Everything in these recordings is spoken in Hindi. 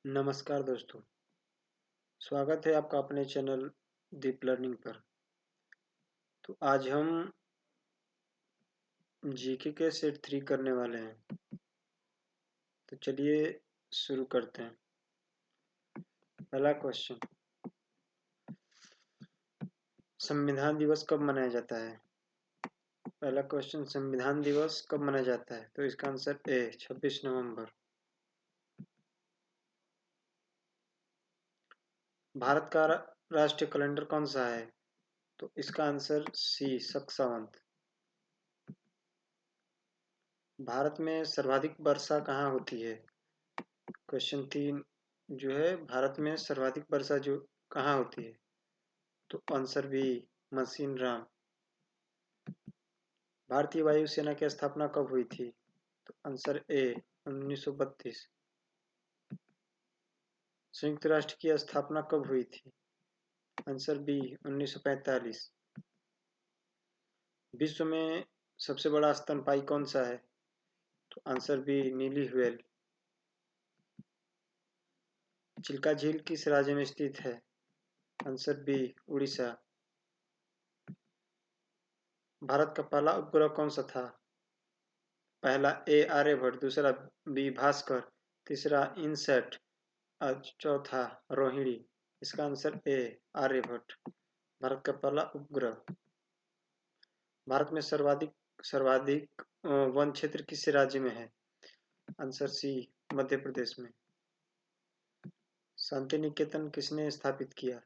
नमस्कार दोस्तों, स्वागत है आपका अपने चैनल दीप लर्निंग पर। तो आज हम जीके के सेट 3 करने वाले हैं। तो चलिए शुरू करते हैं। पहला क्वेश्चन, संविधान दिवस कब मनाया जाता है? पहला क्वेश्चन, संविधान दिवस कब मनाया जाता है? तो इसका आंसर ए 26 नवंबर। भारत का राष्ट्रीय कैलेंडर कौन सा है? तो इसका आंसर सी शक सावंत। भारत में सर्वाधिक वर्षा कहाँ होती है? क्वेश्चन 3 जो है, भारत में सर्वाधिक वर्षा जो कहाँ होती है? तो आंसर बी मशीन राम। भारतीय वायुसेना की स्थापना कब हुई थी? तो आंसर ए 1932। संयुक्त राष्ट्र की स्थापना कब हुई थी? Answer B 1945। विश्व में सबसे बड़ा स्तनपायी कौन सा है? तो आंसर बी नीली व्हेल। चिल्का झील किस राज्य में स्थित है? Answer B Orissa. भारत का पहला उपग्रह कौन सा था? पहला ए आर्यभट्ट, दूसरा बी भास्कर, तीसरा इनसैट और चौथा रोहिणी। इसका आंसर ए आर्यभट्ट, भारत का पहला उपग्रह। भारत में सर्वाधिक सर्वाधिक वन क्षेत्र किस राज्य में है? आंसर सी मध्य प्रदेश में। शांति निकेतन किसने स्थापित किया?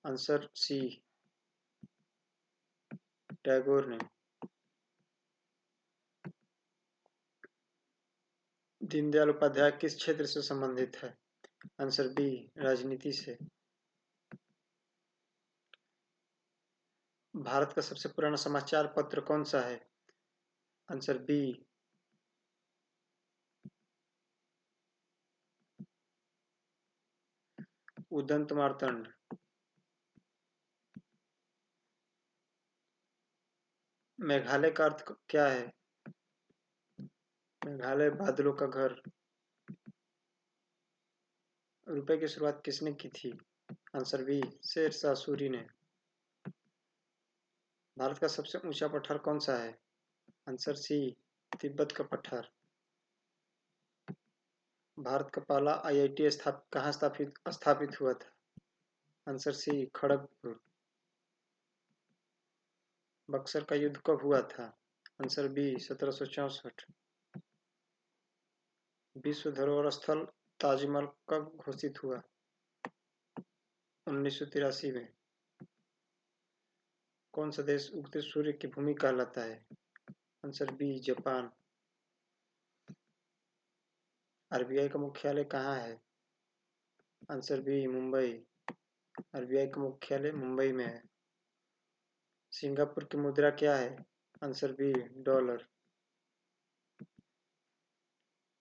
आंसर सी टैगोर ने। दीनदयाल उपाध्याय किस क्षेत्र से संबंधित है? आंसर बी राजनीति से। भारत का सबसे पुराना समाचार पत्र कौन सा है? Answer B Udant Martand. मेघालय का अर्थ क्या है? मेघालय बादलों का घर। रुपए की शुरुआत किसने की थी? आंसर बी शेरशाह सूरी ने। भारत का सबसे ऊंचा पठार कौन सा है? आंसर सी तिब्बत का पठार। भारत का पहला आईआईटी कहाँ स्थापित हुआ था? Answer C Kharagpur. बक्सर का युद्ध कब हुआ था? Answer B 1764। विश्व धरोहर स्थल ताजमहल कब घोषित हुआ? 1983 में। कौन सा देश उगते सूर्य की भूमि कहलाता है? Answer B Japan. आरबीआई का मुख्यालय कहाँ है? Answer B Mumbai. आरबीआई का मुख्यालय मुंबई में है। सिंगापुर की मुद्रा क्या है? Answer B dollar.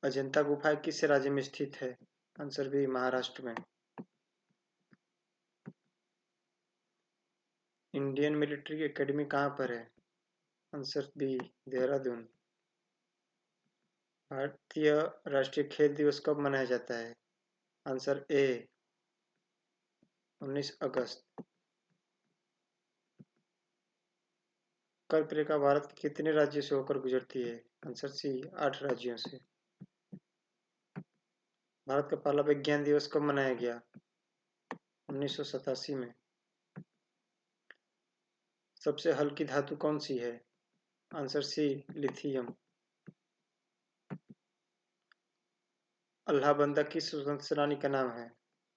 अजंता गुफाएं किस राज्य में स्थित है? आंसर बी महाराष्ट्र में। इंडियन मिलिट्री एकेडमी कहाँ पर है? Answer B Dehradun. भारतीय राष्ट्रीय खेल दिवस कब मनाया जाता है? आंसर ए 19 अगस्त। कर्क रेखा भारत के कितने राज्यों से होकर गुजरती है? आंसर सी 8 राज्यों से। भारत का पहला विज्ञान दिवस कब मनाया गया? 1987 में। सबसे हल्की धातु कौन सी है? Answer C lithium. अल्लाह बंदा किस स्वतंत्र सेनानी का नाम है?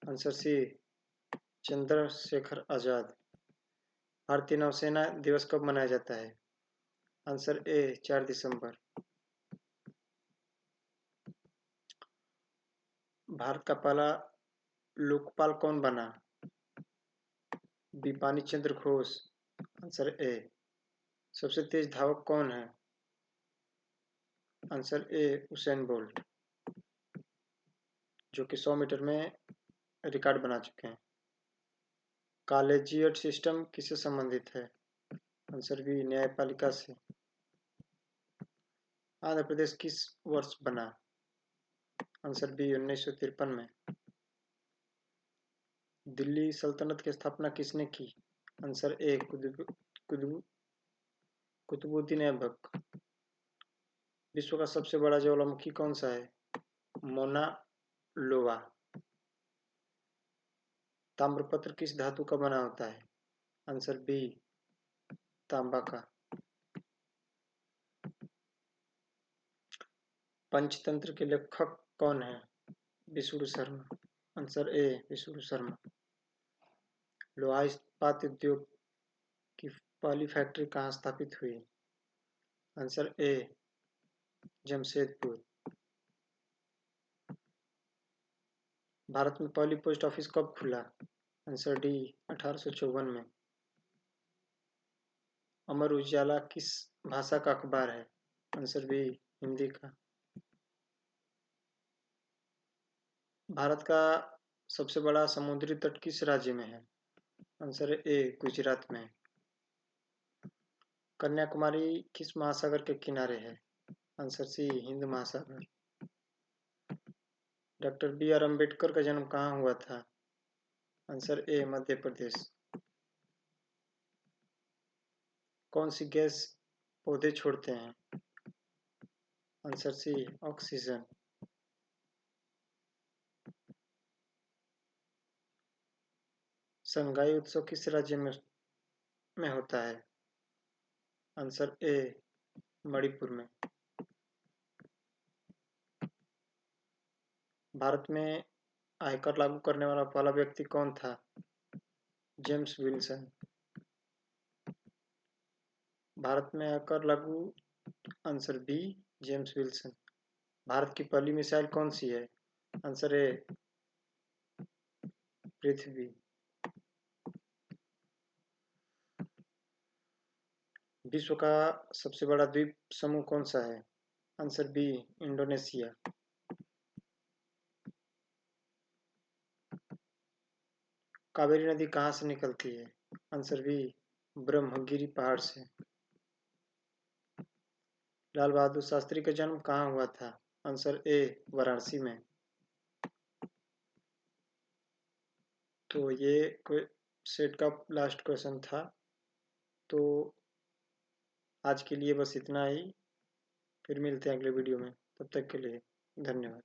Answer C Chandrashekhar Azad. भारतीय नौसेना दिवस कब मनाया जाता है? आंसर ए 4 दिसंबर। भारत का पहला लोकपाल कौन बना? बिपानी चंद्र घोष। Answer A. सबसे तेज धावक कौन है? आंसर ए उसेन बोल्ट, जो कि 100 मीटर में रिकॉर्ड बना चुके हैं। कॉलेजिएट सिस्टम किससे संबंधित है? आंसर बी न्यायपालिका से। आंध्र प्रदेश किस वर्ष बना? आंसर बी 1953 में। दिल्ली सल्तनत की स्थापना किसने की? Answer A Qutubuddin Aibak. विश्व का सबसे बड़ा ज्वालामुखी कौन सा है? मोना लोवा। ताम्रपत्र किस धातु का बना होता है? आंसर बी तांबा का। पंचतंत्र के लेखक कौन है? विष्णु शर्मा। Answer A Vishnu Sharma. लोहा इस्पात उद्योग की पहली फैक्ट्री कहाँ स्थापित हुई? Answer A Jamshedpur. भारत में पहली पोस्ट ऑफिस कब खुला? आंसर डी 1854 में। अमर उजाला किस भाषा का अखबार है? आंसर बी हिंदी का। भारत का सबसे बड़ा समुद्री तट किस राज्य में है? आंसर ए गुजरात में। कन्याकुमारी किस महासागर के किनारे है? आंसर सी हिंद महासागर। डॉक्टर बी आर अम्बेडकर का जन्म कहाँ हुआ था? Answer A Madhya Pradesh. कौन सी गैस पौधे छोड़ते हैं? Answer C oxygen. संगाई उत्सव किस राज्य में होता है? आंसर ए मणिपुर में। भारत में आयकर लागू करने वाला पहला व्यक्ति कौन था? James Wilson. भारत में आयकर लागू। Answer B James Wilson. भारत की पहली मिसाइल कौन सी है? Answer A Prithvi. विश्व का सबसे बड़ा द्वीप समूह कौन सा है? Answer B Indonesia. कावेरी नदी कहाँ से निकलती है? आंसर बी ब्रह्मगिरी पहाड़ से। लाल बहादुर शास्त्री का जन्म कहाँ हुआ था? आंसर ए वाराणसी में। तो ये सेट का लास्ट क्वेश्चन था। तो आज के लिए बस इतना ही। फिर मिलते हैं अगले वीडियो में। तब तक के लिए धन्यवाद।